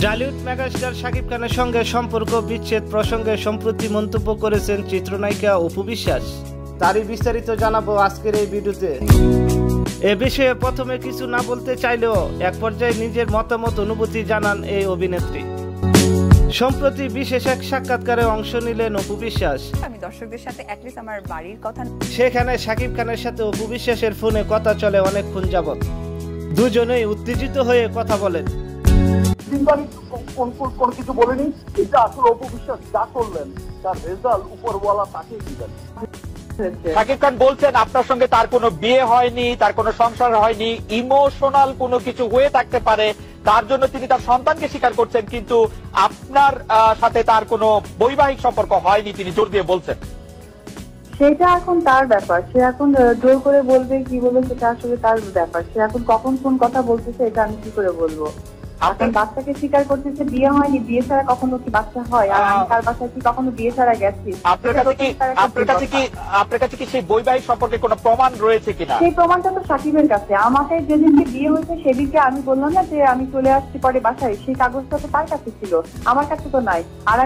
Dhallywood megastar Shakib খানের সঙ্গে সম্পর্ক বিচ্ছেদ প্রসঙ্গে সম্প্রতি মন্তব্য করেছেন চিত্রনায়িকা অপু বিশ্বাস। তারই বিস্তারিত জানাবো আজকের এই ভিডিওতে। এ বিষয়ে প্রথমে কিছু না বলতে চাইলেও এক পর্যায়ে নিজের মতামত অনুভূতি জানান এই অভিনেত্রী। সম্প্রতি বিশেষ এক সাক্ষাৎকারে অংশ নিলেন অপু বিশ্বাস। আমি দর্শকদের সাথে অ্যাটলিস্ট আমার বাড়ির কথা, সেখানে শাকিব খানের সাথে অপু বিশ্বাসের ফোনে কথা চলে অনেকক্ষণ যাবত। দুজনেই উত্তেজিত হয়ে কথা বলেন। কোন কিছু বলেনি, এটা আসলে অপু বিশ্বাস যা করলেন তার রেজাল্ট উপরওয়ালা তাকেই দিবেন। শাকিব খান বলছেন আপনার সঙ্গে তার কোনো বিয়ে হয়নি, তার কোনো সংসার হয়নি, ইমোশনাল কোনো কিছু হয়ে থাকতে পারে, তার জন্য তিনি তার সন্তানকে স্বীকার করছেন, কিন্তু আপনার সাথে তার কোনো বৈবাহিক সম্পর্ক হয়নি তিনি জোর দিয়ে বলছেন। সেটা এখন তার ব্যাপার, সে এখন জোর করে বলবে কি বলবে সেটা আসলে তার ব্যাপার। সে এখন কখন কোন কথা বলতেছে এটা আমি কি করে বলবো। এখন বাচ্চাকে স্বীকার করতেছে বিয়ে হয়নি, বিয়ে ছাড়া কখনো কি বাচ্চা হয়? আর আমি তার বাসায় কি কখনো বিয়ে ছাড়া গেছি? আপনার কাছে কি সেই বৈবাহিক সম্পর্কে কোনো প্রমাণ রয়েছে কিনা? সেই প্রমাণটা তো সাকিবের কাছে। আমাকে যেদিনকে বিয়ে হয়েছে সেদিনকে আমি বললাম না যে আমি চলে আসছি পরে বাসায়, সেই কাগজটা তো তার কাছে ছিল, আমার কাছে তো নাই। আর